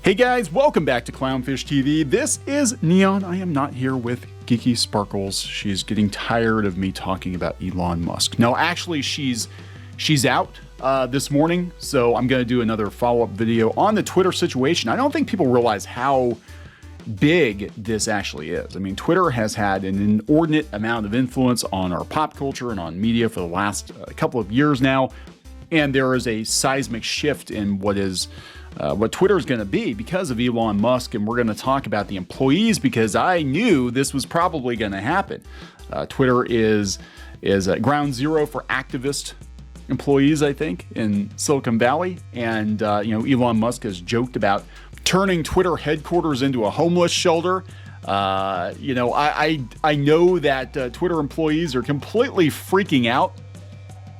Hey guys, welcome back to Clownfish TV. This is Neon. I am not here with Geeky Sparkles. She's getting tired of me talking about Elon Musk. No, actually, she's out this morning, so I'm going to do another follow-up video on the Twitter situation. I don't think people realize how big this actually is. I mean, Twitter has had an inordinate amount of influence on our pop culture and on media for the last couple of years now, and there is a seismic shift in what Twitter is going to be because of Elon Musk, and we're going to talk about the employees because I knew this was probably going to happen. Twitter is ground zero for activist employees, I think, in Silicon Valley, and Elon Musk has joked about turning Twitter headquarters into a homeless shelter. I know that Twitter employees are completely freaking out.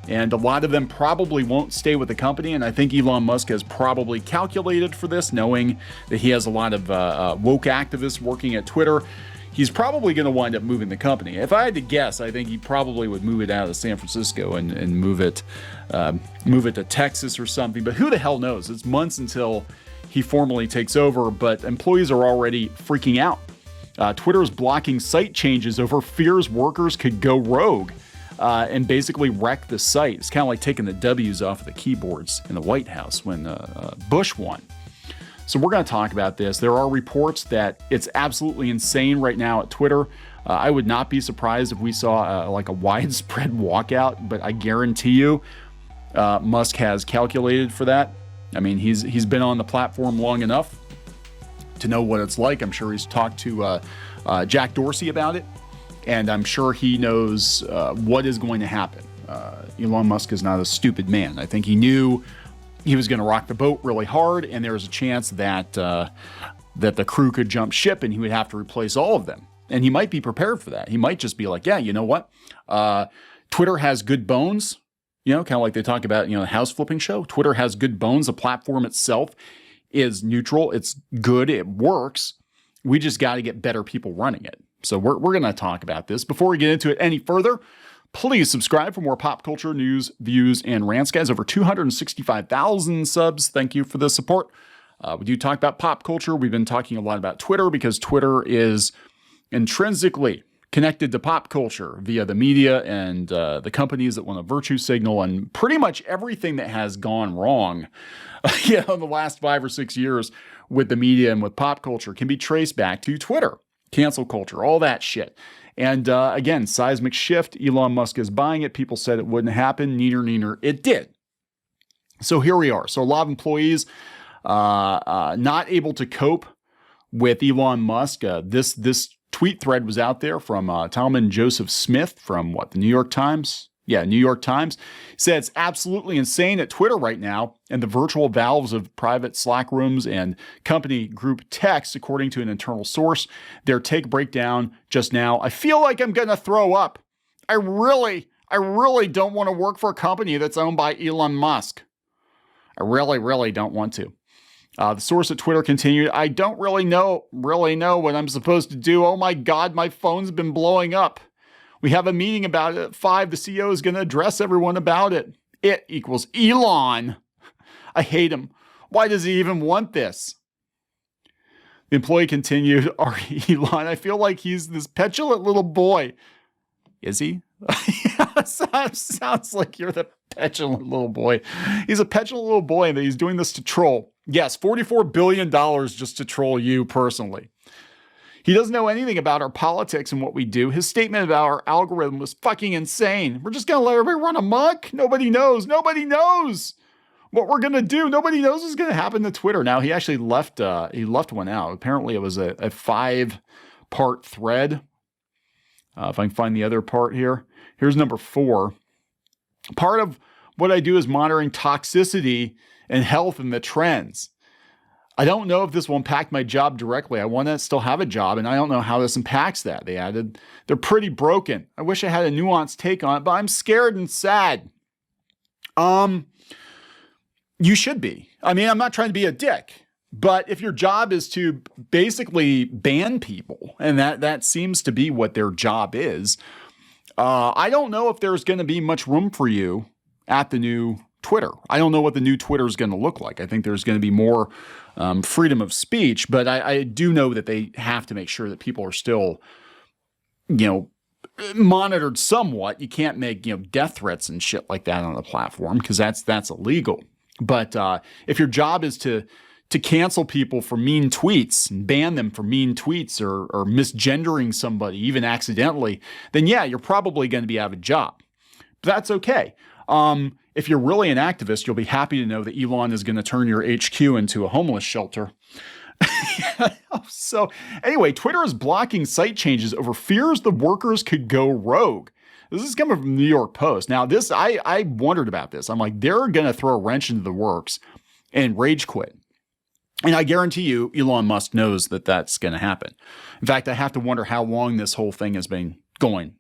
And a lot of them probably won't stay with the company. And I think Elon Musk has probably calculated for this, knowing that he has a lot of woke activists working at Twitter. He's probably going to wind up moving the company. If I had to guess, I think he probably would move it out of San Francisco and move it to Texas or something. But who the hell knows? It's months until he formally takes over. But employees are already freaking out. Twitter is blocking site changes over fears workers could go rogue. And basically wreck the site. It's kind of like taking the W's off of the keyboards in the White House when Bush won. So we're going to talk about this. There are reports that it's absolutely insane right now at Twitter. I would not be surprised if we saw like a widespread walkout, but I guarantee you Musk has calculated for that. I mean, he's been on the platform long enough to know what it's like. I'm sure he's talked to Jack Dorsey about it. And I'm sure he knows what is going to happen. Elon Musk is not a stupid man. I think he knew he was going to rock the boat really hard, and there was a chance that the crew could jump ship and he would have to replace all of them. And he might be prepared for that. He might just be like, yeah, you know what? Twitter has good bones, kind of like they talk about, the house flipping show. Twitter has good bones. The platform itself is neutral. It's good. It works. We just got to get better people running it. So we're going to talk about this. Before we get into it any further, please subscribe for more pop culture news, views, and rants. Guys, over 265,000 subs. Thank you for the support. We do talk about pop culture. We've been talking a lot about Twitter because Twitter is intrinsically connected to pop culture via the media and the companies that want to virtue signal, and pretty much everything that has gone wrong in the last 5 or 6 years with the media and with pop culture can be traced back to Twitter. Cancel culture, all that shit. And again, seismic shift. Elon Musk is buying it. People said it wouldn't happen. Neener. It did. So here we are. So a lot of employees not able to cope with Elon Musk. This tweet thread was out there from Talman Joseph Smith from the New York Times? Yeah, New York Times. Said it's absolutely insane at Twitter right now, and the virtual valves of private Slack rooms and company group text, according to an internal source. Their take breakdown just now. I feel like I'm going to throw up. I really don't want to work for a company that's owned by Elon Musk. I really don't want to. The source at Twitter continued, I don't really know what I'm supposed to do. Oh my God, my phone's been blowing up. We have a meeting about it at 5. The CEO is going to address everyone about it. It equals Elon. I hate him. Why does he even want this? The employee continued, Elon, I feel like he's this petulant little boy. Is he? Sounds like you're the petulant little boy. He's a petulant little boy and he's doing this to troll. Yes, $44 billion just to troll you personally. He doesn't know anything about our politics and what we do. His statement about our algorithm was fucking insane. We're just going to let everybody run amok? Nobody knows what we're going to do. Nobody knows what's going to happen to Twitter. Now, he actually left one out. Apparently, it was a 5-part thread. If I can find the other part here. Here's number 4. Part of what I do is monitoring toxicity and health and the trends. I don't know if this will impact my job directly. I want to still have a job, and I don't know how this impacts that. They added, they're pretty broken. I wish I had a nuanced take on it, but I'm scared and sad. You should be. I mean, I'm not trying to be a dick, but if your job is to basically ban people, and that seems to be what their job is, I don't know if there's going to be much room for you at the new Twitter. I don't know what the new Twitter is going to look like. I think there's going to be more freedom of speech, but I do know that they have to make sure that people are still, monitored somewhat. You can't make, death threats and shit like that on the platform because that's illegal. But if your job is to cancel people for mean tweets and ban them for mean tweets or misgendering somebody, even accidentally, then yeah, you're probably going to be out of a job. But that's okay. If you're really an activist, you'll be happy to know that Elon is going to turn your HQ into a homeless shelter. So anyway, Twitter is blocking site changes over fears the workers could go rogue. This is coming from the New York Post. Now, I wondered about this. I'm like, they're going to throw a wrench into the works and rage quit. And I guarantee you, Elon Musk knows that that's going to happen. In fact, I have to wonder how long this whole thing has been going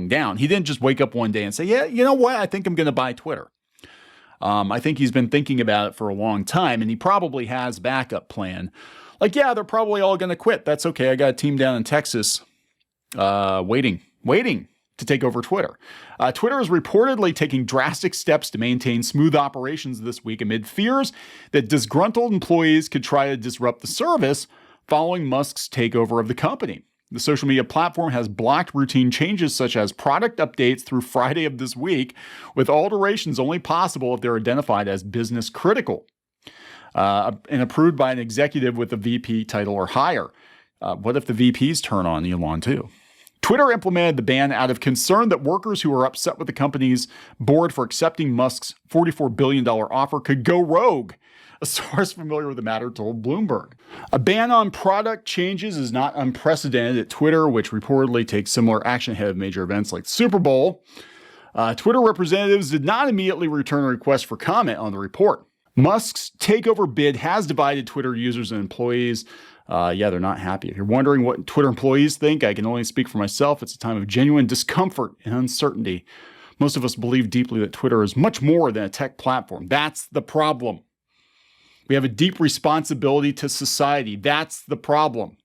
down. He didn't just wake up one day and say, yeah, you know what? I think I'm going to buy Twitter. I think he's been thinking about it for a long time, and he probably has a backup plan. Like, yeah, they're probably all going to quit. That's okay. I got a team down in Texas waiting to take over Twitter. Twitter is reportedly taking drastic steps to maintain smooth operations this week amid fears that disgruntled employees could try to disrupt the service following Musk's takeover of the company. The social media platform has blocked routine changes such as product updates through Friday of this week, with alterations only possible if they're identified as business critical and approved by an executive with a VP title or higher. What if the VPs turn on Elon too? Twitter implemented the ban out of concern that workers who are upset with the company's board for accepting Musk's $44 billion offer could go rogue. A source familiar with the matter told Bloomberg. A ban on product changes is not unprecedented at Twitter, which reportedly takes similar action ahead of major events like the Super Bowl. Twitter representatives did not immediately return a request for comment on the report. Musk's takeover bid has divided Twitter users and employees. They're not happy. If you're wondering what Twitter employees think, I can only speak for myself. It's a time of genuine discomfort and uncertainty. Most of us believe deeply that Twitter is much more than a tech platform. That's the problem. We have a deep responsibility to society. That's the problem.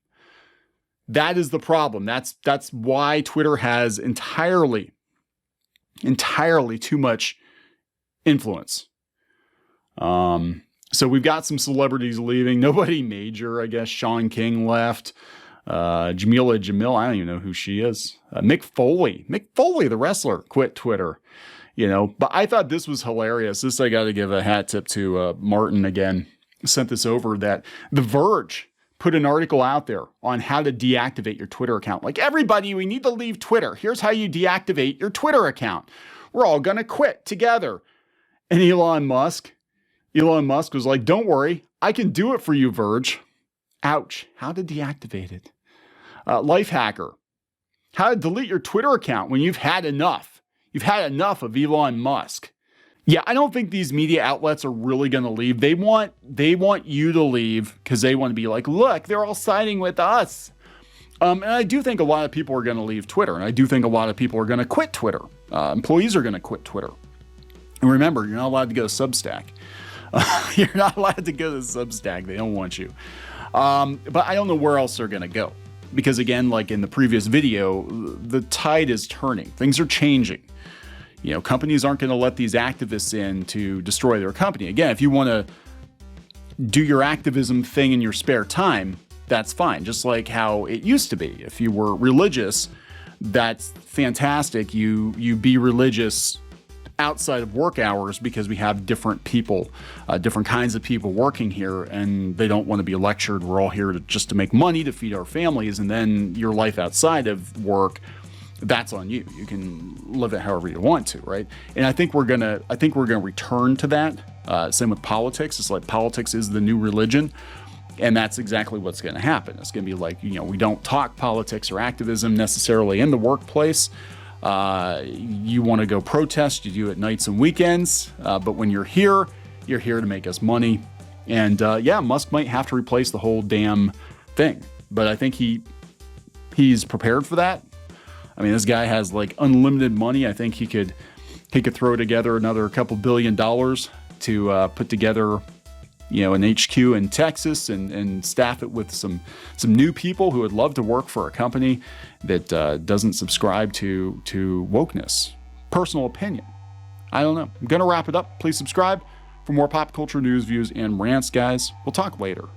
That is the problem. That's why Twitter has entirely too much influence. So we've got some celebrities leaving. Nobody major, I guess. Sean King left. Jamila Jamil, I don't even know who she is. Mick Foley, the wrestler, quit Twitter. But I thought this was hilarious. This I got to give a hat tip to Martin again. Sent this over that The Verge put an article out there on how to deactivate your Twitter account. Like, everybody, we need to leave Twitter. Here's how you deactivate your Twitter account. We're all going to quit together. And Elon Musk was like, don't worry, I can do it for you, Verge. Ouch. How to deactivate it. Lifehacker. How to delete your Twitter account when you've had enough. You've had enough of Elon Musk. Yeah, I don't think these media outlets are really going to leave. They want you to leave because they want to be like, look, they're all siding with us. And I do think a lot of people are going to leave Twitter. And I do think a lot of people are going to quit Twitter. Employees are going to quit Twitter. And remember, you're not allowed to go to Substack. You're not allowed to go to Substack. They don't want you. But I don't know where else they're going to go. Because again, like in the previous video, the tide is turning. Things are changing. Companies aren't going to let these activists in to destroy their company. Again, if you want to do your activism thing in your spare time, that's fine. Just like how it used to be. If you were religious, that's fantastic. You be religious outside of work hours because we have different people, different kinds of people working here, and they don't want to be lectured. We're all here just to make money to feed our families, and then your life outside of work, that's on you. You can live it however you want to, right? And I think we're gonna return to that. Same with politics. It's like politics is the new religion, and that's exactly what's going to happen. It's going to be like, we don't talk politics or activism necessarily in the workplace. You want to go protest, you do it nights and weekends. But when you're here to make us money. And Musk might have to replace the whole damn thing. But I think he's prepared for that. I mean, this guy has like unlimited money. I think he could throw together another couple $2 billion to put together, an HQ in Texas and staff it with some new people who would love to work for a company that doesn't subscribe to wokeness. Personal opinion. I don't know. I'm going to wrap it up. Please subscribe for more pop culture news, views, and rants, guys. We'll talk later.